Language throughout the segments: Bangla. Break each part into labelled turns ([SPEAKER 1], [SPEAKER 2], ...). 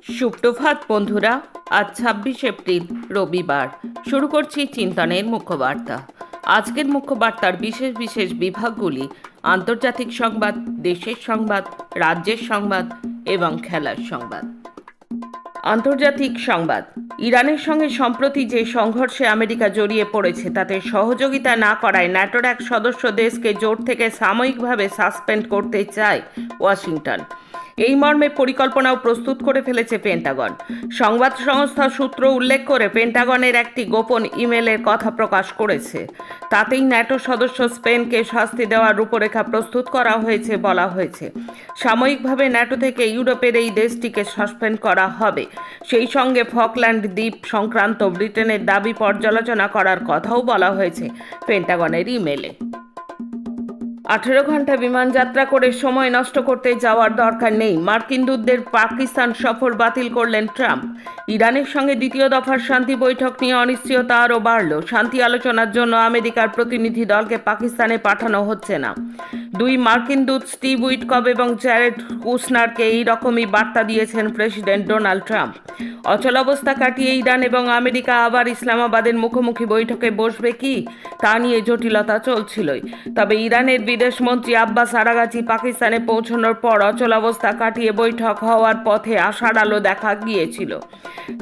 [SPEAKER 1] সুপ্রভাত বন্ধুরা। আজ ২৬ এপ্রিল রবিবার। শুরু করছি চিন্তনের মুখ্যবার্তা। আজকের মুখ্যবার্তার বিশেষ বিশেষ বিভাগগুলি আন্তর্জাতিক সংবাদ, দেশের সংবাদ, রাজ্যের সংবাদ এবং খেলার সংবাদ। আন্তর্জাতিক সংবাদ। ইরানের সঙ্গে সম্প্রতি যে সংঘর্ষে আমেরিকা জড়িয়ে পড়েছে তাতে সহযোগিতা না করায় ন্যাটোর এক সদস্য দেশকে জোট থেকে সাময়িকভাবে সাসপেন্ড করতে চায় ওয়াশিংটন। এই মর্মে পরিকল্পনাও প্রস্তুত করে ফেলেছে পেন্টাগন। সংবাদ সংস্থা সূত্র উল্লেখ করে পেন্টাগনের একটি গোপন ইমেলের কথা প্রকাশ করেছে। তাতেই ন্যাটো সদস্য স্পেনকে শাস্তি দেওয়ার রূপরেখা প্রস্তুত করা হয়েছে বলা হয়েছে। সাময়িকভাবে ন্যাটো থেকে ইউরোপের এই দেশটিকে সাসপেন্ড করা হবে। সেই সঙ্গে ফকল্যান্ড দ্বীপ সংক্রান্ত ব্রিটেনের দাবি পর্যালোচনা করার কথাও বলা হয়েছে পেন্টাগনের ইমেলে। 18 ঘন্টা বিমান যাত্রা করে সময় নষ্ট করতে যাওয়ার দরকার নেই, মার্কিন দূতদের পাকিস্তান সফর বাতিল করলেন ট্রাম্প। ইরানের সঙ্গে দ্বিতীয় দফার শান্তি বৈঠক নিয়ে অনিশ্চয়তা আরও বাড়ল। শান্তি আলোচনার জন্য আমেরিকার প্রতিনিধি দলকে পাকিস্তানে পাঠানো হচ্ছে না। দুই মার্কিন দূত স্টিভ উইটকফ এবং জ্যারেড কুশনারকে এই রকমই বার্তা দিয়েছেন প্রেসিডেন্ট ডোনাল্ড ট্রাম্প। অচলাবস্থা কাটিয়ে ইরান এবং আমেরিকা আবার ইসলামাবাদের মুখোমুখি বৈঠকে বসবে কি তা নিয়ে জটিলতা চলছিলই। তবে ইরানের বিদেশমন্ত্রী আব্বাস আরাগাচি পাকিস্তানে পৌঁছানোর পর অচলাবস্থা কাটিয়ে বৈঠক হওয়ার পথে আশার আলো দেখা গিয়েছিল।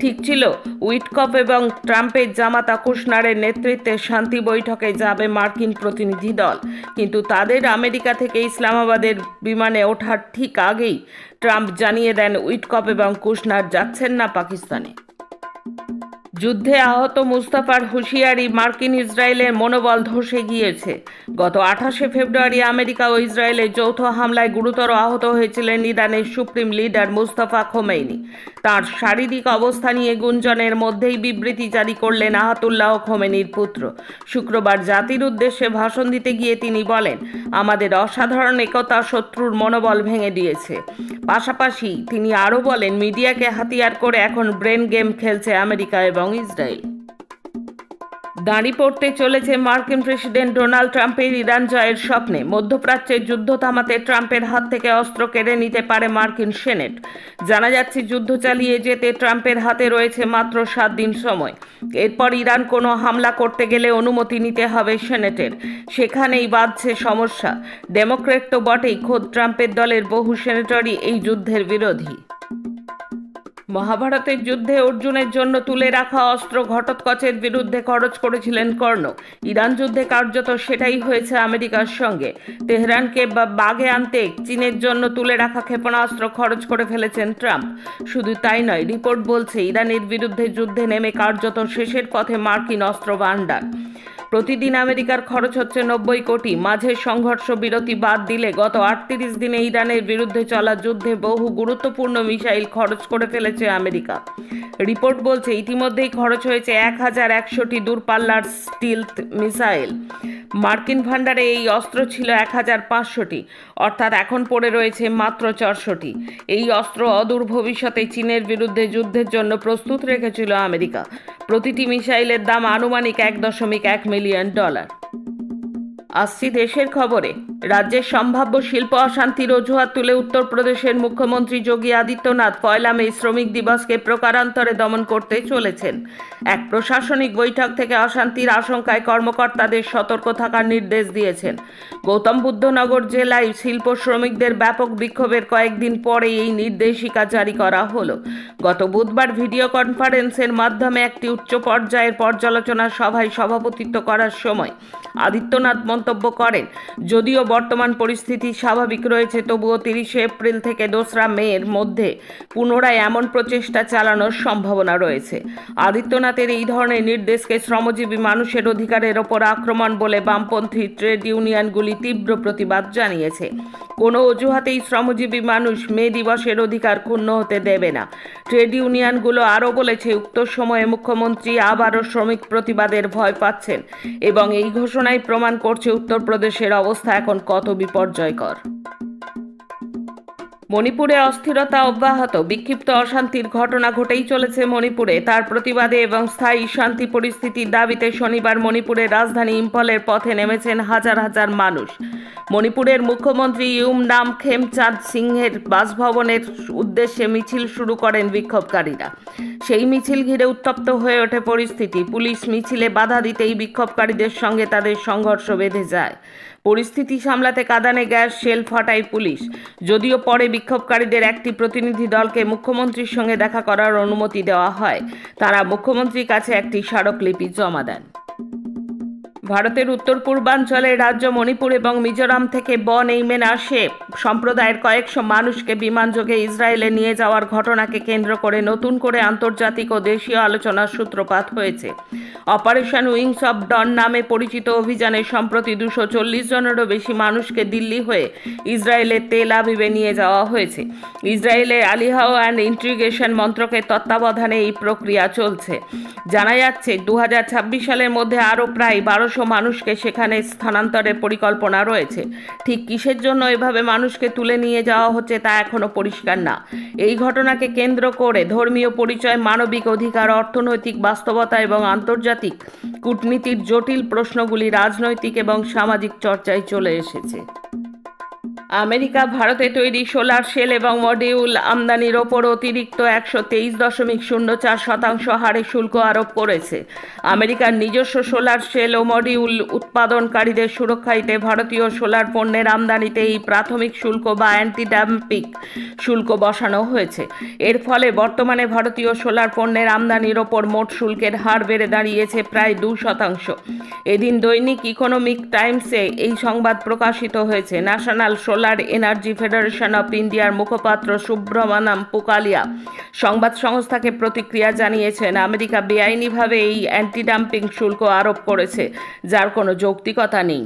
[SPEAKER 1] ঠিক ছিল, উইটকফ এবং ট্রাম্পের জামাতা কুশনারের নেতৃত্বে শান্তি বৈঠকে যাবে মার্কিন প্রতিনিধি দল। কিন্তু তাদের আমেরিকা থেকে ইসলামাবাদের বিমানে ওঠার ঠিক আগেই ট্রাম্প জানিয়ে দেন উইটকফ এবং কুশনার যাচ্ছেন না পাকিস্তানে। যুদ্ধে আহত মুস্তাফার হুঁশিয়ারি মার্কিন ইসরায়েলের মনোবল ধসে গিয়েছে। গত 28 ফেব্রুয়ারি আমেরিকা ও ইসরায়েলের যৌথ হামলায় গুরুতর আহত হয়েছিলেন ইরানের সুপ্রিম লিডার মুস্তাফা খোমেনি। তার শারীরিক অবস্থা নিয়ে গুঞ্জনের মধ্যেই বিবৃতি জারি করলেন আয়াতুল্লাহ খোমেনির পুত্র। শুক্রবার জাতির উদ্দেশ্যে ভাষণ দিতে গিয়ে তিনি বলেন, আমাদের অসাধারণ একতা শত্রুর মনোবল ভেঙে দিয়েছে। পাশাপাশি তিনি আরও বলেন, মিডিয়াকে হাতিয়ার করে এখন ব্রেন গেম খেলছে আমেরিকা এবং ইসরায়েল। দাঁড়ি পড়তে চলেছে মার্কিন প্রেসিডেন্ট ডোনাল্ড ট্রাম্পের ইরান জয়ের স্বপ্নে। মধ্যপ্রাচ্যের যুদ্ধ থামাতে ট্রাম্পের হাত থেকে অস্ত্র কেড়ে নিতে পারে মার্কিন সেনেট। জানা যাচ্ছে, যুদ্ধ চালিয়ে যেতে ট্রাম্পের হাতে রয়েছে মাত্র 7 দিন সময়। এরপর ইরান কোনো হামলা করতে গেলে অনুমতি নিতে হবে সেনেটের। সেখানেই বাধছে সমস্যা। ডেমোক্র্যাট তো বটেই, খোদ ট্রাম্পের দলের বহু সেনেটরই এই যুদ্ধের বিরোধী। মহাভারতের যুদ্ধে অর্জুনের জন্য তুলে রাখা অস্ত্র ঘটোৎকচের বিরুদ্ধে খরচ করেছিলেন কর্ণ। ইরান যুদ্ধে কার্যত সেটাই হয়েছে আমেরিকার সঙ্গে। তেহরানকে বাগে আনতে চীনের জন্য তুলে রাখা ক্ষেপণাস্ত্র খরচ করে ফেলেছেন ট্রাম্প। শুধু তাই নয়, রিপোর্ট বলছে ইরানের বিরুদ্ধে যুদ্ধে নেমে কার্যত শেষের পথে মার্কিন অস্ত্র ভান্ডার। প্রতিদিন আমেরিকার খরচ হচ্ছে 90 কোটি। মাঝে সংঘর্ষ বিরতি বাদ দিলে গত 38 দিনে ইরানের বিরুদ্ধে চলা যুদ্ধে বহু গুরুত্বপূর্ণ মিসাইল খরচ করে ফেলেছে আমেরিকা। রিপোর্ট বলছে ইতিমধ্যেই খরচ হয়েছে 1100টি দূরপাল্লার স্টিলথ মিসাইল। মার্কিন ভান্ডারে এই অস্ত্র ছিল 1500টি, অর্থাৎ এখন পড়ে রয়েছে মাত্র 400টি। এই অস্ত্র অদূর ভবিষ্যতে চীনের বিরুদ্ধে যুদ্ধের জন্য প্রস্তুত রেখেছিল আমেরিকা। প্রতিটি মিসাইলের দাম আনুমানিক $1.1 মিলিয়ন। আসছি দেশের খবরে। রাজ্যের সম্ভাব্য শিল্প অশান্তির অজুহাত তুলে উত্তরপ্রদেশের মুখ্যমন্ত্রী যোগী আদিত্যনাথ 1 মে শ্রমিক দিবসকে প্রকারান্তরে দমন করতে চলেছেন। এক প্রশাসনিক বৈঠক থেকে অশান্তির আশঙ্কায় কর্মকর্তাদের সতর্ক থাকার নির্দেশ দিয়েছেন। গৌতম বুদ্ধনগর জেলায় শিল্প শ্রমিকদের ব্যাপক বিক্ষোভের কয়েকদিন পরে এই নির্দেশিকা জারি করা হলো। গত বুধবার ভিডিও কনফারেন্সের মাধ্যমে একটি উচ্চ পর্যায়ের পর্যালোচনা সভায় সভাপতিত্ব করার সময় আদিত্যনাথ মন্তব্য করেন, যদিও বর্তমান পরিস্থিতি স্বাভাবিক রয়েছে, তবুও 30 এপ্রিল থেকে 2 মের মধ্যে পুনরায় এমন প্রচেষ্টা চালানোর সম্ভাবনা রয়েছে। আদিত্যনাথের এই ধরনের নির্দেশকে শ্রমজীবী মানুষের অধিকারের ওপর আক্রমণ বলে বামপন্থী ট্রেড ইউনিয়নগুলি তীব্র প্রতিবাদ জানিয়েছে। কোনো অজুহাতেই শ্রমজীবী মানুষ মে দিবসের অধিকার ক্ষুণ্ণ হতে দেবে না। ট্রেড ইউনিয়নগুলো আরও বলেছে, উক্ত সময়ে মুখ্যমন্ত্রী আবারও শ্রমিক প্রতিবাদের ভয় পাচ্ছেন এবং এই ঘোষণাই প্রমাণ করছে উত্তরপ্রদেশের অবস্থা এখন কত বিপর্যয়কর। মণিপুরে অস্থিরতা অব্যাহত, বিক্ষিপ্ত অশান্তির ঘটনা ঘটেই চলেছে মণিপুরে। তার প্রতিবাদে এবং স্থায়ী শান্তি পরিস্থিতির দাবিতে শনিবার মণিপুরের রাজধানী ইম্ফলের পথে নেমেছেন হাজার হাজার মানুষ। মণিপুরের মুখ্যমন্ত্রী ইউম নাম খেমচাঁদ সিংহের বাসভবনের উদ্দেশ্যে মিছিল শুরু করেন বিক্ষোভকারীরা। সেই মিছিল ঘিরে উত্তপ্ত হয়ে ওঠে পরিস্থিতি। পুলিশ মিছিলে বাধা দিতেই বিক্ষোভকারীদের সঙ্গে তাদের সংঘর্ষ বেঁধে যায়। পরিস্থিতি সামলাতে কাঁদানে গ্যাস শেল ফাটায় পুলিশ। যদিও পরে বিক্ষোভকারীদের একটি প্রতিনিধি দলকে মুখ্যমন্ত্রীর সঙ্গে দেখা করার অনুমতি দেওয়া হয়। তারা মুখ্যমন্ত্রীর কাছে একটি স্মারকলিপি জমা দেন। ভারতের উত্তর পূর্বাঞ্চলের রাজ্য মণিপুর এবং মিজোরাম থেকে বন এইমেন আসে সম্প্রদায়ের কয়েকশো মানুষকে বিমানযোগে ইসরায়েলে নিয়ে যাওয়ার ঘটনাকে কেন্দ্র করে নতুন করে আন্তর্জাতিক ও দেশীয় আলোচনার সূত্রপাত হয়েছে। অপারেশন উইংস অফ ডন নামে পরিচিত অভিযানে সম্প্রতি 240 জনেরও বেশি মানুষকে দিল্লি হয়ে ইসরায়েলের তেল আবিবে নিয়ে যাওয়া হয়েছে। ইসরায়েলের আলিহাও অ্যান্ড ইন্টিগ্রেশন মন্ত্রকের তত্ত্বাবধানে এই প্রক্রিয়া চলছে। জানা যাচ্ছে 2026 সালের মধ্যে আরও প্রায় 1200 মানুষকে সেখানে স্থানান্তরের পরিকল্পনা রয়েছে। ঠিক কিসের জন্য এভাবে মানুষকে তুলে নিয়ে যাওয়া হচ্ছে তা এখনো পরিষ্কার না। এই ঘটনাকে কেন্দ্র করে ধর্মীয় পরিচয়, মানবিক অধিকার, অর্থনৈতিক বাস্তবতা এবং আন্তর্জাতিক কূটনীতির জটিল প্রশ্নগুলি রাজনৈতিক এবং সামাজিক চর্চায় চলে এসেছে। আমেরিকা ভারতে তৈরি সোলার সেল এবং মডিউল আমদানির ওপর অতিরিক্ত 123.04% হারে শুল্ক আরোপ করেছে। আমেরিকার নিজস্ব সোলার সেল ও মডিউল উৎপাদনকারীদের সুরক্ষা দিতে ভারতীয় সোলার পণ্যের আমদানিতে এই প্রাথমিক শুল্ক বা অ্যান্টি ডাম্পিং শুল্ক বসানো হয়েছে। এর ফলে বর্তমানে ভারতীয় সোলার পণ্যের আমদানির ওপর মোট শুল্কের হার বেড়ে দাঁড়িয়েছে প্রায় 2%। এদিন দৈনিক ইকোনমিক টাইমসে এই সংবাদ প্রকাশিত হয়েছে। National solar energy federation of ইন্ডিয়ার মুখপাত্র সুব্রমণাম পুকালিয়া সংবাদ সংস্থাকে প্রতিক্রিয়া জানিয়েছেন, আমেরিকা বেআইনিভাবে এই অ্যান্টি ডাম্পিং শুল্ক আরোপ করেছে, যার কোনো যৌক্তিকতা নেই।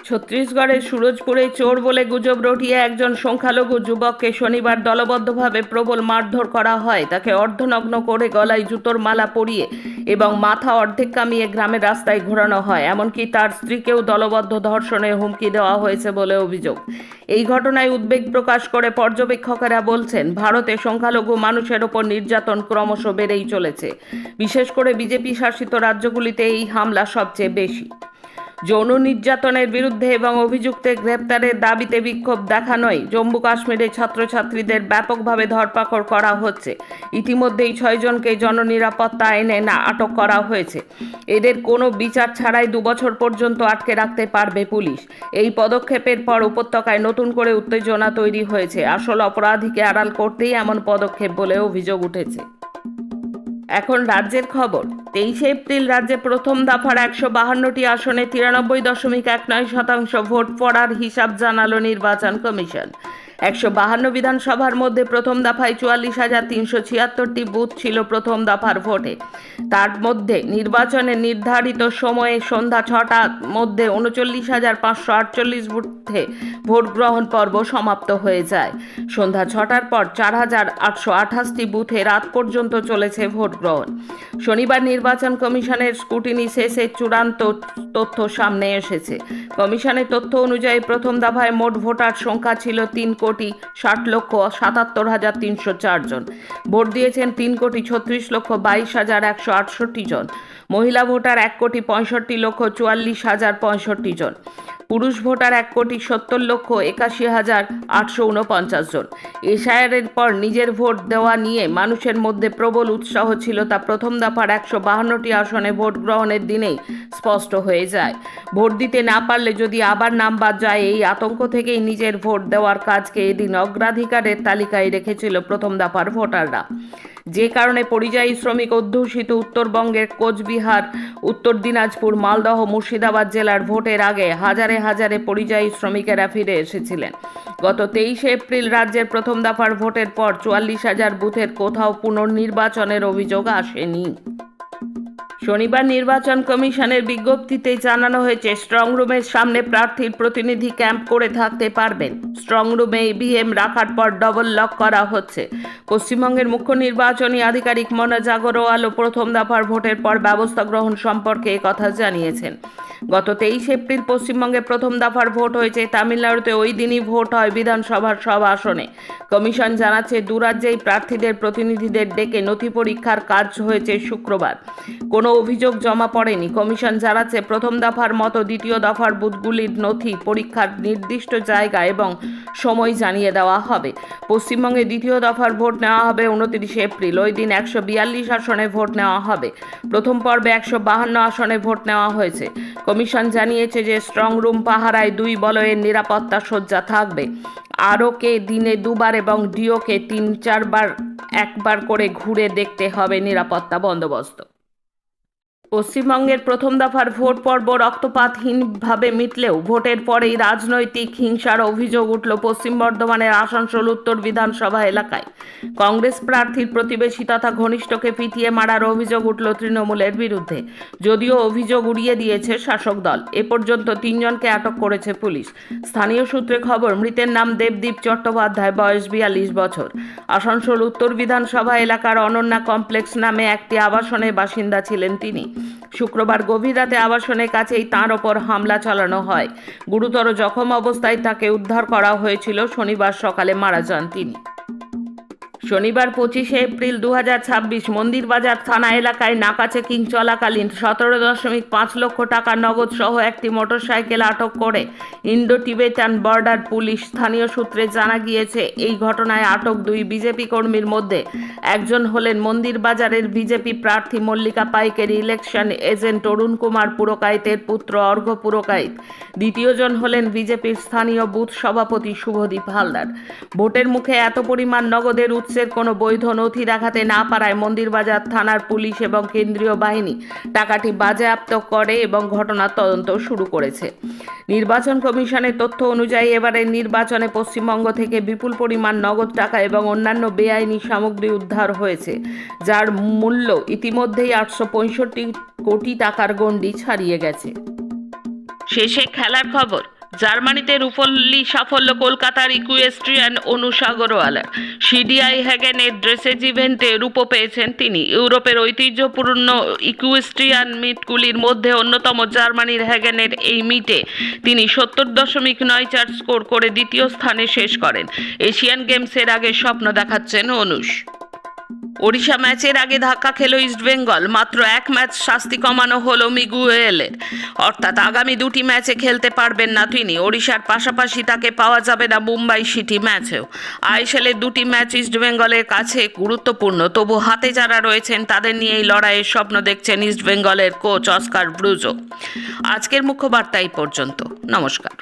[SPEAKER 1] ছত্তিশগড়ের সুরজপুরে চোর বলে গুজব রটিয়ে একজন সংখ্যালঘু যুবককে শনিবার দলবদ্ধভাবে প্রবল মারধর করা হয়। তাকে অর্ধনগ্ন করে গলায় জুতোর মালা পরিয়ে এবং মাথা অর্ধেক কামিয়ে গ্রামের রাস্তায় ঘোরানো হয়। এমনকি তার স্ত্রীকেও দলবদ্ধ ধর্ষণের হুমকি দেওয়া হয়েছে বলে অভিযোগ। এই ঘটনায় উদ্বেগ প্রকাশ করে পর্যবেক্ষকেরা বলছেন, ভারতে সংখ্যালঘু মানুষের ওপর নির্যাতন ক্রমশ বেড়েই চলেছে। বিশেষ করে বিজেপি শাসিত রাজ্যগুলিতে এই হামলা সবচেয়ে বেশি। যৌন নির্যাতনের বিরুদ্ধে এবং অভিযুক্তের গ্রেপ্তারের দাবিতে বিক্ষোভ দেখানোয় জম্মু কাশ্মীরে ছাত্রছাত্রীদের ব্যাপকভাবে ধরপাকড় করা হচ্ছে। ইতিমধ্যেই 6 জনকে জননিরাপত্তা আইনে আটক করা হয়েছে। এদের কোনো বিচার ছাড়াই 2 বছর পর্যন্ত আটকে রাখতে পারবে পুলিশ। এই পদক্ষেপের পর উপত্যকায় নতুন করে উত্তেজনা তৈরি হয়েছে। আসল অপরাধীকে আড়াল করতেই এমন পদক্ষেপ বলে অভিযোগ উঠেছে। এখন রাজ্যের খবর। 23 এপ্রিল রাজ্যে প্রথম দফার 152টি আসনে 93.19% ভোট পড়ার হিসাব জানালো নির্বাচন কমিশন। 152 বিধানসভার মধ্যে প্রথম দফায় 44,376টি বুথ ছিল প্রথম দফার ভোটে। তার মধ্যে নির্বাচনের নির্ধারিত সময়ে সন্ধ্যা 6টার মধ্যে 39,548 বুথে ভোট গ্রহণ পর্ব সমাপ্ত হয়ে যায়। সন্ধ্যা 6টার পর 4,828টি বুথে রাত পর্যন্ত চলেছে ভোট গ্রহণ। শনিবার নির্বাচন কমিশনের স্ক্রুটিনি শেষে চূড়ান্ত তথ্য সামনে এসেছে। কমিশনের তথ্য অনুযায়ী প্রথম দফায় মোট ভোটার সংখ্যা ছিল 3,60,77,304 জন। ভোট দিয়েছেন 3,36,22,168 জন। মহিলা ভোটার 1,65,44,065 জন। পুরুষ ভোটার 1,70,81,849 জন। এসআইআরের পর নিজের ভোট দেওয়া নিয়ে মানুষের মধ্যে প্রবল উৎসাহ ছিল, তা প্রথম দফার 152টি আসনে ভোট গ্রহণের দিনেই স্পষ্ট হয়ে যায়। ভোট দিতে না পারলে যদি আবার নাম বাদ যায়, এই আতঙ্ক থেকেই নিজের ভোট দেওয়ার কাজকে এদিন অগ্রাধিকারের তালিকায় রেখেছিল প্রথম দফার ভোটাররা। যে কারণে পরিযায়ী শ্রমিক অধ্যুষিত উত্তরবঙ্গের কোচবিহার, উত্তর দিনাজপুর, মালদহ, মুর্শিদাবাদ জেলার ভোটের আগে হাজারে হাজারে পরিযায়ী শ্রমিকেরা ফিরে এসেছিলেন। গত 23 এপ্রিল রাজ্যের প্রথম দফার ভোটের পর 44,000 বুথের কোথাও পুনর্নির্বাচনের অভিযোগ আসেনি। শনিবার নির্বাচন কমিশনের বিজ্ঞপ্তিতে জানানো হয়েছে, স্ট্রং রুমের সামনে প্রার্থীর প্রতিনিধি ক্যাম্প করে থাকতে পারবেন। স্ট্রং রুমে ইভিএম রাখার পর ডবল লক করা হচ্ছে। পশ্চিমবঙ্গের মুখ্য নির্বাচনী আধিকারিক মনোজ আগরওয়ালও প্রথম দফার ভোটের পর ব্যবস্থা গ্রহণ সম্পর্কে একথা জানিয়েছেন। গত 23 এপ্রিল পশ্চিমবঙ্গে প্রথম দফার ভোট হয়েছে। তামিলনাড়ুতে ওই দিনই ভোট হয় বিধানসভার সব আসনে। কমিশন জানাচ্ছে, দু রাজ্যেই প্রার্থীদের প্রতিনিধিদের ডেকে নথি পরীক্ষার কাজ হয়েছে শুক্রবার। কোনো অভিযোগ জমা পড়েনি। কমিশন জানাচ্ছে, প্রথম দফার মতো দ্বিতীয় দফার বুথগুলির নথি পরীক্ষার নির্দিষ্ট জায়গা এবং সময় জানিয়ে দেওয়া হবে। পশ্চিমবঙ্গে দ্বিতীয় দফার ভোট নেওয়া হবে 29 এপ্রিল। ওই দিন 142 আসনে ভোট নেওয়া হবে। প্রথম পর্বে 152 আসনে ভোট নেওয়া হয়েছে। কমিশন জানিয়েছে যে স্ট্রং রুম পাহারায় 2 বলয়ের নিরাপত্তা সজ্জা থাকবে। আরওকে দিনে 2 বার এবং ডিওকে 3-4 বার একবার করে ঘুরে দেখতে হবে নিরাপত্তা বন্দোবস্ত। পশ্চিমবঙ্গের প্রথম দফার ভোট পর্ব রক্তপাতহীনভাবে মিটলেও ভোটের পরেই রাজনৈতিক হিংসার অভিযোগ উঠল পশ্চিম বর্ধমানের আসানসোল উত্তর বিধানসভা এলাকায়। কংগ্রেস প্রার্থীর প্রতিবেশী তথা ঘনিষ্ঠকে পিটিয়ে মারার অভিযোগ উঠল তৃণমূলের বিরুদ্ধে। যদিও অভিযোগ উড়িয়ে দিয়েছে শাসক দল। এ পর্যন্ত 3 জনকে আটক করেছে পুলিশ। স্থানীয় সূত্রে খবর, মৃতের নাম দেবদীপ চট্টোপাধ্যায়, বয়স 42 বছর। আসানসোল উত্তর বিধানসভা এলাকার অনন্যা কমপ্লেক্স নামে একটি আবাসনের বাসিন্দা ছিলেন তিনি। শুক্রবার গভীর রাতে আবাসনের কাছেই তাঁর ওপর হামলা চালানো হয়। গুরুতর জখম অবস্থায় তাকে উদ্ধার করা হয়েছিল। শনিবার সকালে মারা যান তিনি। শনিবার 25 এপ্রিল 2026 মন্দিরবাজার থানা এলাকায় নাকা চেকিং চলাকালীন 17.5 লক্ষ টাকা নগদ সহ একটি মোটরসাইকেল আটক করে ইন্ডো টিবেটান বর্ডার পুলিশ। স্থানীয় সূত্রে জানা গিয়েছে, এই ঘটনায় আটক 2 বিজেপি কর্মীর মধ্যে একজন হলেন মন্দিরবাজারের বিজেপি প্রার্থী মল্লিকা পাইকের ইলেকশন এজেন্ট অরুণ কুমার পুরকাইতের পুত্র অর্ঘ্য পুরকাইত। দ্বিতীয়জন হলেন বিজেপির স্থানীয় বুথ সভাপতি শুভদীপ হালদার। ভোটের মুখে এত পরিমাণ নগদের উৎসের কোনো বৈধ নথি দেখাতে না পারায় মন্দিরবাজার থানার পুলিশ এবং কেন্দ্রীয় বাহিনী টাকাটি বাজেয়াপ্ত করে এবং ঘটনার তদন্ত শুরু করেছে। নির্বাচন কমিশনের তথ্য অনুযায়ী এবারের নির্বাচনে পশ্চিমবঙ্গ থেকে বিপুল পরিমাণ নগদ টাকা এবং অন্যান্য বেআইনি সামগ্রী উদ্ধার হয়েছে, যার মূল্য ইতিমধ্যেই 865 কোটি টাকার গণ্ডি ছাড়িয়ে গেছে। শেষে খেলার খবর। জার্মানিতে রূপল্লী সাফল্য কলকাতার ইকুয়েস্ট্রিয়ান অনুষ আগরওয়ালার। সিডিআই হ্যাগেনের ড্রেসেজ ইভেন্টে রূপ পেয়েছেন তিনি। ইউরোপের ঐতিহ্যপূর্ণ ইকুয়েস্ট্রিয়ান মিটগুলির মধ্যে অন্যতম জার্মানির হ্যাগেনের এই মিটে তিনি 70.94 স্কোর করে দ্বিতীয় স্থানে শেষ করেন। এশিয়ান গেমসের আগে স্বপ্ন দেখাচ্ছেন অনুষ। ওড়িশা ম্যাচের আগে ধাক্কা খেল ইস্টবেঙ্গল। মাত্র 1 ম্যাচ শাস্তি কমানো হলো মিগুয়েলের, অর্থাৎ আগামী 2টি ম্যাচে খেলতে পারবেন না তিনি। ওড়িশার পাশাপাশি তাকে পাওয়া যাবে না মুম্বাই সিটি ম্যাচেও। আইএসএলের 2টি ম্যাচ ইস্টবেঙ্গলের কাছে গুরুত্বপূর্ণ, তবু হাতে যারা রয়েছেন তাদের নিয়ে এই লড়াইয়ের স্বপ্ন দেখছেন ইস্টবেঙ্গলের কোচ অস্কার ব্রুজো। আজকের মুখ্য বার্তা এই পর্যন্ত। নমস্কার।